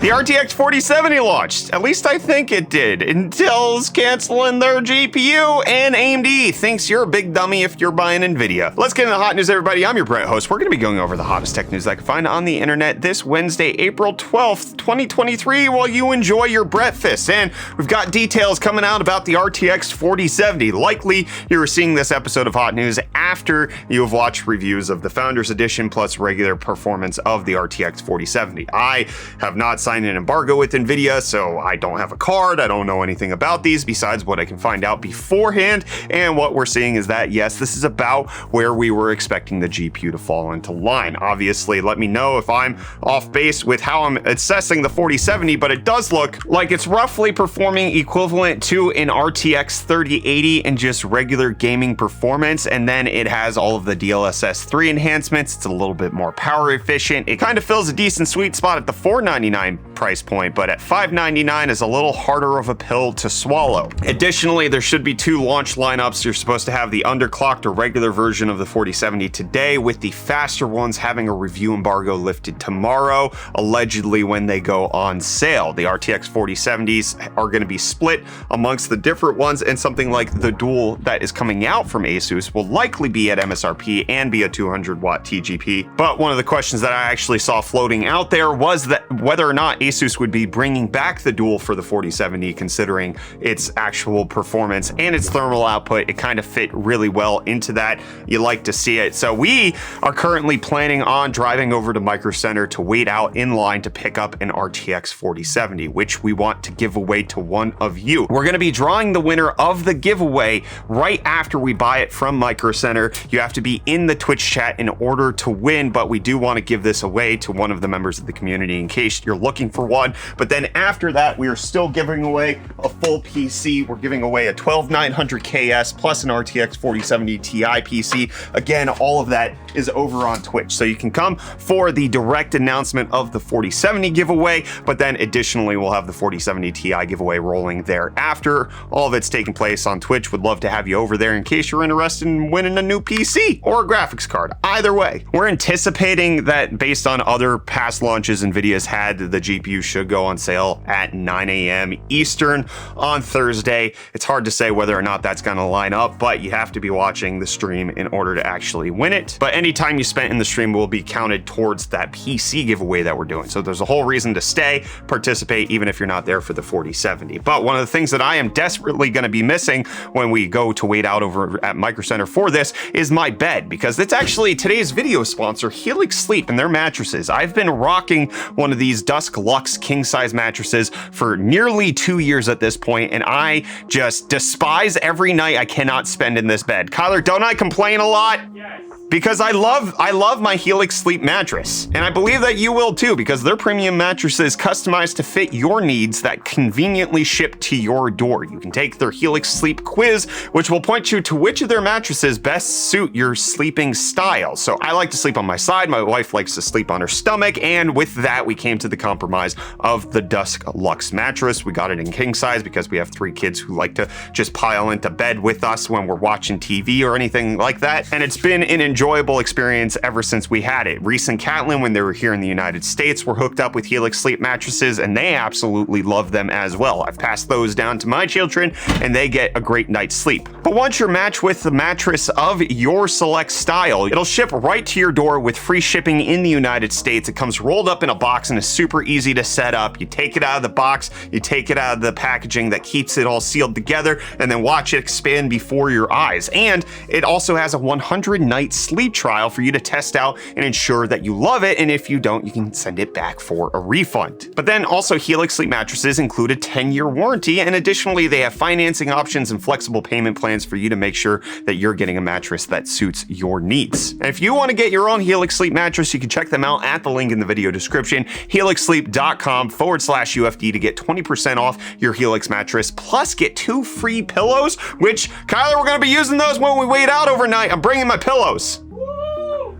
The RTX 4070 launched. At least I think it did. Intel's canceling their GPU, and AMD thinks you're a big dummy if you're buying NVIDIA. Let's get into the hot news, everybody. I'm your Brent host. We're going to be going over the hottest tech news I can find on the internet this Wednesday, April 12th, 2023, while you enjoy your breakfast. And we've got details coming out about the RTX 4070. Likely, you're seeing this episode of Hot News after you have watched reviews of the Founders Edition plus regular performance of the RTX 4070. I have not signed an embargo with NVIDIA, so I don't have a card. I don't know anything about these besides what I can find out beforehand. And what we're seeing is that, yes, this is about where we were expecting the GPU to fall into line. Obviously, let me know if I'm off base with how I'm assessing the 4070, but it does look like it's roughly performing equivalent to an RTX 3080 in just regular gaming performance. And then it has all of the DLSS 3 enhancements. It's a little bit more power efficient. It kind of fills a decent sweet spot at the $499 price point, but at $599 is a little harder of a pill to swallow. Additionally, there should be two launch lineups. You're supposed to have the underclocked or regular version of the 4070 today, with the faster ones having a review embargo lifted tomorrow, allegedly when they go on sale. The RTX 4070s are going to be split amongst the different ones, and something like the dual that is coming out from Asus will likely be at MSRP and be a 200-watt TGP. But one of the questions that I actually saw floating out there was that whether or not Asus would be bringing back the dual for the 4070, considering its actual performance and its thermal output. It kind of fit really well into that. You like to see it. So we are currently planning on driving over to Micro Center to wait out in line to pick up an RTX 4070, which we want to give away to one of you. We're going to be drawing the winner of the giveaway right after we buy it from Micro Center. You have to be in the Twitch chat in order to win, but we do want to give this away to one of the members of the community in case you're looking for one. But then after that, we are still giving away a full PC. We're giving away a 12900 KS plus an RTX 4070 Ti PC. Again, all of that is over on Twitch, so you can come for the direct announcement of the 4070 giveaway, but then additionally we'll have the 4070 Ti giveaway rolling thereafter. All of it's taking place on Twitch. Would love to have you over there in case you're interested in winning a new PC or a graphics card. Either way, we're anticipating that based on other past launches NVIDIA's had, the GPU should go on sale at 9 a.m. Eastern on Thursday. It's hard to say whether or not that's going to line up, but you have to be watching the stream in order to actually win it. But any time you spent in the stream will be counted towards that PC giveaway that we're doing. So there's a whole reason to stay, participate, even if you're not there for the 4070. But one of the things that I am desperately going to be missing when we go to wait out over at Micro Center for this is my bed, because it's actually today's video sponsor, Alyx Sleep, and their mattresses. I've been rocking one of these Dusk Luxe king size mattresses for nearly 2 years at this point, and I just despise every night I cannot spend in this bed. Kyler, don't I complain a lot? Yes. Because I love my Alyx Sleep mattress, and I believe that you will too, because their premium mattress is customized to fit your needs that conveniently ship to your door. You can take their Alyx Sleep quiz, which will point you to which of their mattresses best suit your sleeping style. So I like to sleep on my side, my wife likes to sleep on her stomach, and with that we came to the compromise of the Dusk Luxe mattress. We got it in king size because we have 3 kids who like to just pile into bed with us when we're watching TV or anything like that, and it's been an enjoyable experience ever since we had it. Reese and Catlin, when they were here in the United States, were hooked up with Alyx Sleep mattresses, and they absolutely love them as well. I've passed those down to my children, and they get a great night's sleep. But once you're matched with the mattress of your select style, it'll ship right to your door with free shipping in the United States. It comes rolled up in a box and is super easy to set up. You take it out of the box, you take it out of the packaging that keeps it all sealed together, and then watch it expand before your eyes. And it also has a 100-night sleep trial for you to test out and ensure that you love it, and if you don't, you can send it back for a refund. But then also, Alyx Sleep mattresses include a 10-year warranty, and additionally they have financing options and flexible payment plans for you to make sure that you're getting a mattress that suits your needs. And if you want to get your own Alyx Sleep mattress, you can check them out at the link in the video description, alyxsleep.com/UFD, to get 20% off your Alyx mattress, plus get 2 free pillows, which, Kyler, we're going to be using those when we wait out overnight. I'm bringing my pillows.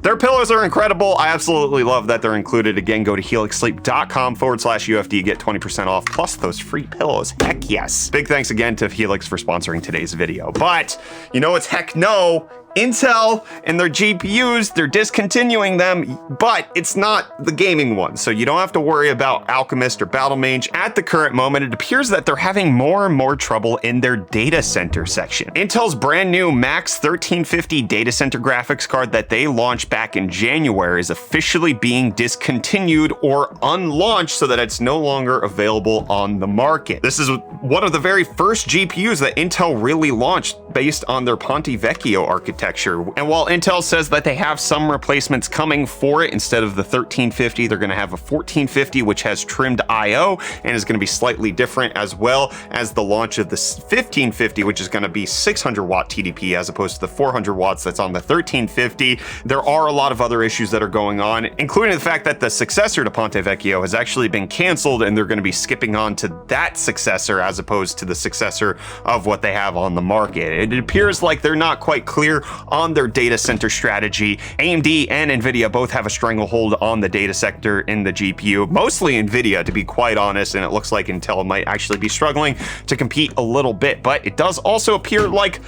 Their pillows are incredible. I absolutely love that they're included. Again, go to alyxsleep.com/UFD, get 20% off plus those free pillows. Heck yes. Big thanks again to Alyx for sponsoring today's video. But you know what's heck no Intel and their GPUs, they're discontinuing them, but it's not the gaming ones. So you don't have to worry about Alchemist or Battlemage. At the current moment, it appears that they're having more and more trouble in their data center section. Intel's brand new Max 1350 data center graphics card that they launched back in January is officially being discontinued or unlaunched so that it's no longer available on the market. This is one of the very first GPUs that Intel really launched based on their Ponte Vecchio architecture. And while Intel says that they have some replacements coming for it, instead of the 1350, they're going to have a 1450, which has trimmed I/O and is going to be slightly different, as well as the launch of the 1550, which is going to be 600 watt TDP as opposed to the 400 watts that's on the 1350. There are a lot of other issues that are going on, including the fact that the successor to Ponte Vecchio has actually been canceled, and they're going to be skipping on to that successor as opposed to the successor of what they have on the market. It appears like they're not quite clear on their data center strategy. AMD and Nvidia both have a stranglehold on the data sector in the GPU, mostly Nvidia, to be quite honest, and it looks like Intel might actually be struggling to compete a little bit, but it does also appear like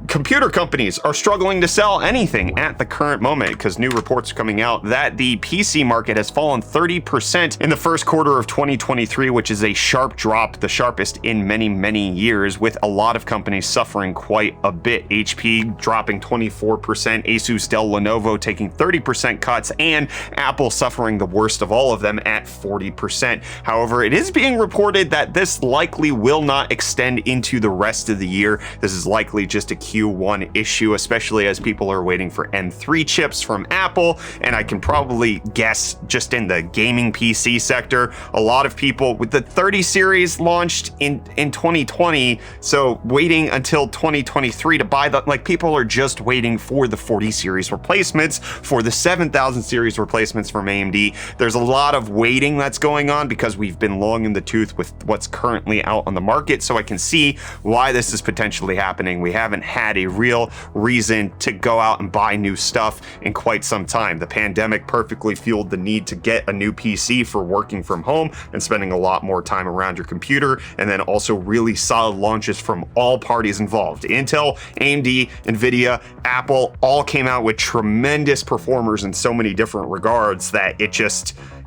computer companies are struggling to sell anything at the current moment, because new reports are coming out that the PC market has fallen 30% in the first quarter of 2023, which is a sharp drop, the sharpest in many, many years, with a lot of companies suffering quite a bit. HP dropping 24%, Asus, Dell, Lenovo taking 30% cuts, and Apple suffering the worst of all of them at 40%. However, it is being reported that this likely will not extend into the rest of the year. This is likely just a Q1 issue, especially as people are waiting for M3 chips from Apple. And I can probably guess, just in the gaming PC sector, a lot of people with the 30 series launched in 2020, so waiting until 2023 to buy the, like, people are just waiting for the 40 series replacements, for the 7000 series replacements from AMD. There's a lot of waiting that's going on because we've been long in the tooth with what's currently out on the market, so I can see why this is potentially happening. We haven't had a real reason to go out and buy new stuff in quite some time. The pandemic perfectly fueled the need to get a new PC for working from home and spending a lot more time around your computer, and then also really solid launches from all parties involved. Intel, AMD, Nvidia, Apple all came out with tremendous performers in so many different regards that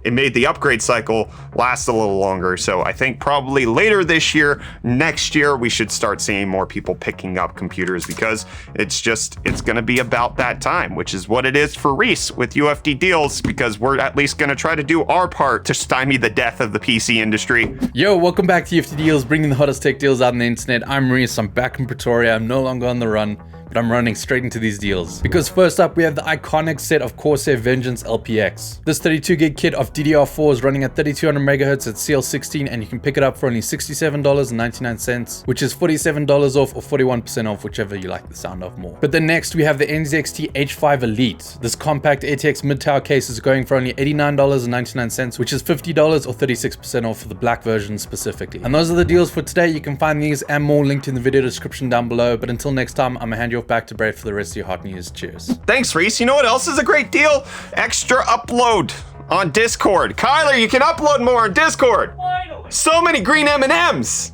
it made the upgrade cycle last a little longer. So I think probably later this year, next year, we should start seeing more people picking up computers, because it's going to be about that time, which is what it is for Reese with UFD Deals, because we're at least going to try to do our part to stymie the death of the PC industry. Yo, welcome back to UFD Deals, bringing the hottest tech deals out on the internet. I'm Reese, I'm back in Pretoria, I'm no longer on the run, but I'm running straight into these deals. Because first up, we have the iconic set of Corsair Vengeance LPX. This 32 gig kit of DDR4 is running at 3200 megahertz at CL16, and you can pick it up for only $67.99, which is $47 off or 41% off, whichever you like the sound of more. But then next, we have the NZXT H5 Elite. This compact ATX mid-tower case is going for only $89.99, which is $50 or 36% off for the black version specifically. And those are the deals for today. You can find these and more linked in the video description down below. But until next time, I'm gonna hand you off back to Brave for the rest of your hot news. Cheers. Thanks, Reese. You know what else is a great deal? Extra upload on Discord. Kyler, you can upload more on Discord. Finally. So many green M&Ms.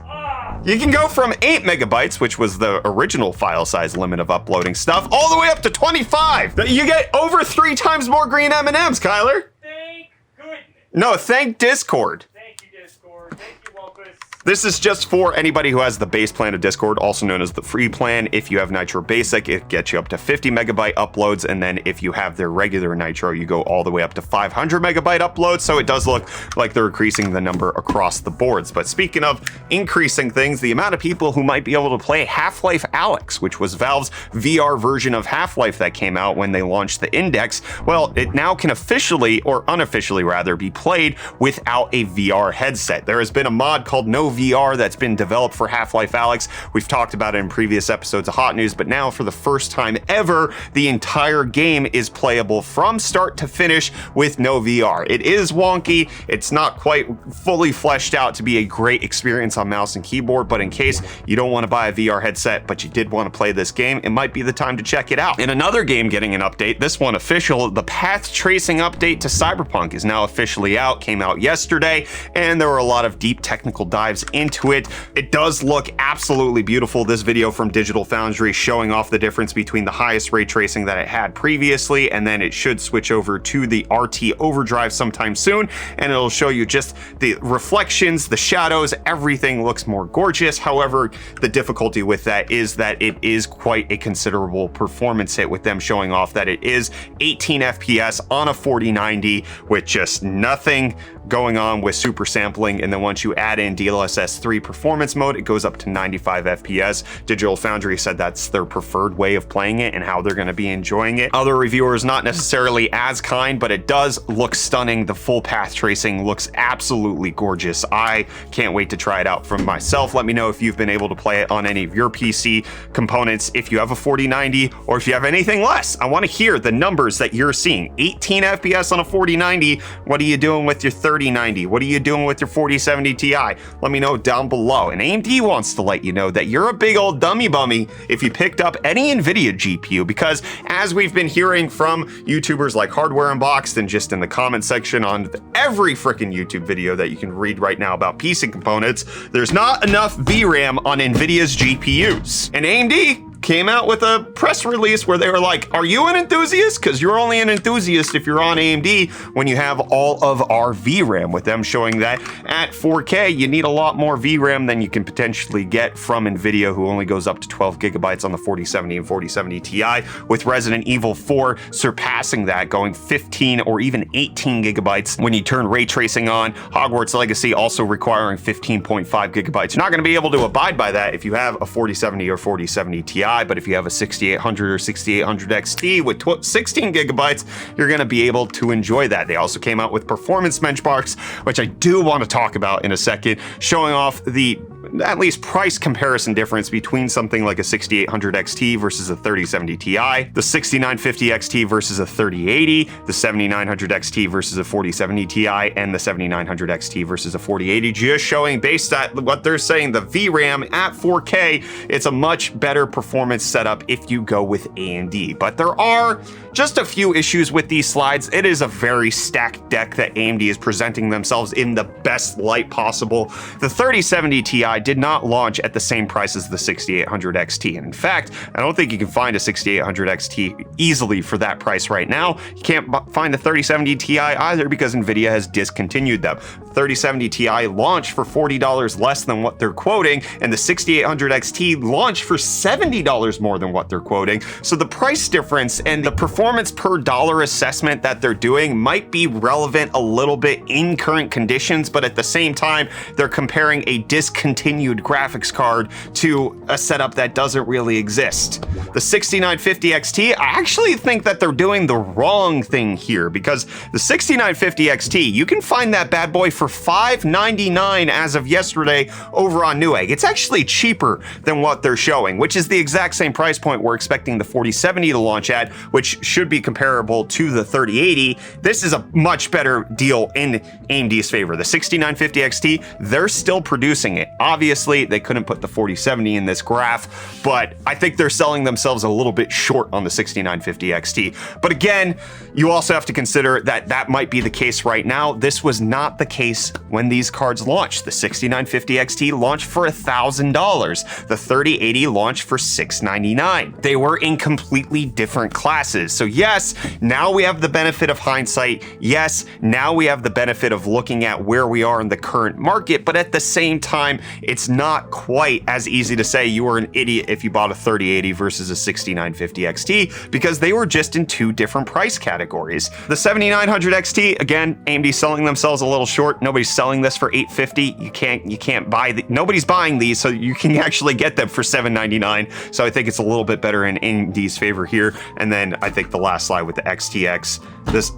You can go from 8 megabytes, which was the original file size limit of uploading stuff, all the way up to 25. You get over 3 times more green M&Ms, Kyler. Thank goodness. No, thank Discord. Thank you, Discord. Thank you, Walpus. This is just for anybody who has the base plan of Discord, also known as the free plan. If you have Nitro Basic, it gets you up to 50 megabyte uploads, and then if you have their regular Nitro, you go all the way up to 500 megabyte uploads, so it does look like they're increasing the number across the boards. But speaking of increasing things, the amount of people who might be able to play Half-Life Alyx, which was Valve's VR version of Half-Life that came out when they launched the Index, well, it now can officially, or unofficially rather, be played without a VR headset. There has been a mod called No VR that's been developed for Half-Life Alyx. We've talked about it in previous episodes of Hot News, but now for the first time ever, the entire game is playable from start to finish with no VR. It is wonky. It's not quite fully fleshed out to be a great experience on mouse and keyboard, but in case you don't want to buy a VR headset, but you did want to play this game, it might be the time to check it out. And another game getting an update, this one official, the path tracing update to Cyberpunk is now officially out, came out yesterday, and there were a lot of deep technical technical dives into it. It does look absolutely beautiful. This video from Digital Foundry showing off the difference between the highest ray tracing that it had previously, and then it should switch over to the RT Overdrive sometime soon, and it'll show you just the reflections, the shadows, everything looks more gorgeous. However, the difficulty with that is that it is quite a considerable performance hit with them showing off that it is 18 FPS on a 4090 with just nothing going on with super sampling, and then once you add in DLSS 3 performance mode, it goes up to 95 FPS. Digital Foundry said that's their preferred way of playing it and how they're going to be enjoying it. Other reviewers not necessarily as kind, but it does look stunning. The full path tracing looks absolutely gorgeous. I can't wait to try it out for myself. Let me know if you've been able to play it on any of your PC components, if you have a 4090 or if you have anything less. I want to hear the numbers that you're seeing. 18 FPS on a 4090. What are you doing with your 3090? What are you doing with your 4070 Ti? Let me know down below. And AMD wants to let you know that you're a big old dummy bummy if you picked up any NVIDIA GPU, because as we've been hearing from YouTubers like Hardware Unboxed and just in the comment section on every freaking YouTube video that you can read right now about PC components, there's not enough VRAM on NVIDIA's GPUs. And AMD came out with a press release where they were like, are you an enthusiast? Because you're only an enthusiast if you're on AMD when you have all of our VRAM, with them showing that at 4K, you need a lot more VRAM than you can potentially get from NVIDIA, who only goes up to 12 gigabytes on the 4070 and 4070 Ti, with Resident Evil 4 surpassing that, going 15 or even 18 gigabytes when you turn ray tracing on. Hogwarts Legacy also requiring 15.5 gigabytes. You're not going to be able to abide by that if you have a 4070 or 4070 Ti. But if you have a 6800 or 6800 XT with 16 gigabytes, you're going to be able to enjoy that. They also came out with performance benchmarks, which I do want to talk about in a second, showing off the at least price comparison difference between something like a 6800 XT versus a 3070 Ti, the 6950 XT versus a 3080, the 7900 XT versus a 4070 Ti, and the 7900 XT versus a 4080, just showing, based on what they're saying, the VRAM at 4K, it's a much better performance setup if you go with AMD. But there are just a few issues with these slides. It is a very stacked deck that AMD is presenting themselves in the best light possible. The 3070 Ti did not launch at the same price as the 6800 XT. And in fact, I don't think you can find a 6800 XT easily for that price right now. You can't find a 3070 Ti either because NVIDIA has discontinued them. 3070 Ti launched for $40 less than what they're quoting, and the 6800 XT launched for $70 more than what they're quoting. So the price difference and the performance per dollar assessment that they're doing might be relevant a little bit in current conditions, but at the same time, they're comparing a discontinued graphics card to a setup that doesn't really exist. The 6950 XT, I actually think that they're doing the wrong thing here, because the 6950 XT, you can find that bad boy for $599 as of yesterday over on Newegg. It's actually cheaper than what they're showing, which is the exact same price point we're expecting the 4070 to launch at, which should be comparable to the 3080. This is a much better deal in AMD's favor. The 6950 XT, they're still producing it. Obviously, they couldn't put the 4070 in this graph, but I think they're selling themselves a little bit short on the 6950 XT. But again, you also have to consider that that might be the case right now. This was not the case when these cards launched. The 6950 XT launched for $1,000. The 3080 launched for $699. They were in completely different classes. So yes, now we have the benefit of hindsight. Yes, now we have the benefit of looking at where we are in the current market, but at the same time, it's not quite as easy to say you were an idiot if you bought a 3080 versus a 6950 XT, because they were just in two different price categories. The 7900 XT, again, AMD selling themselves a little short. Nobody's selling this for $850. You can't buy nobody's buying these, so you can actually get them for $799. So I think it's a little bit better in AMD's favor here. And then I think the last slide with the XTX,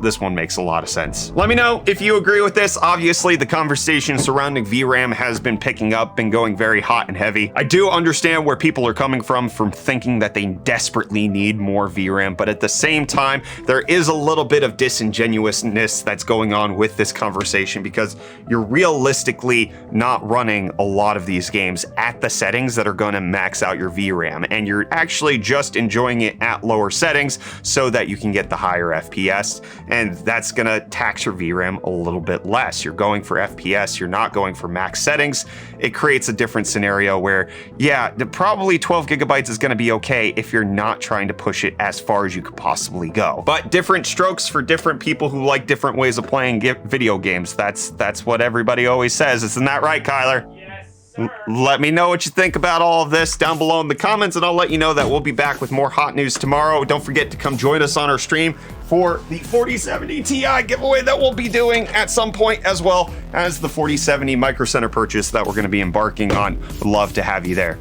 this one makes a lot of sense. Let me know if you agree with this. Obviously, the conversation surrounding VRAM has been picking up been going very hot and heavy. I do understand where people are coming from thinking that they desperately need more VRAM, but at the same time, there is a little bit of disingenuousness that's going on with this conversation because you're realistically not running a lot of these games at the settings that are going to max out your VRAM, and you're actually just enjoying it at lower settings so that you can get the higher FPS, and that's going to tax your VRAM a little bit less. You're going for FPS, you're not going for max settings. It creates a different scenario where, yeah, probably 12 gigabytes is going to be okay if you're not trying to push it as far as you could possibly go. But different strokes for different people who like different ways of playing video games. That's what everybody always says. Isn't that right, Kyler? Yes, sir. Let me know what you think about all of this down below in the comments, and I'll let you know that we'll be back with more hot news tomorrow. Don't forget to come join us on our stream for the 4070 Ti giveaway that we'll be doing at some point, as well as the 4070 Micro Center purchase that we're going to be embarking on. Would love to have you there.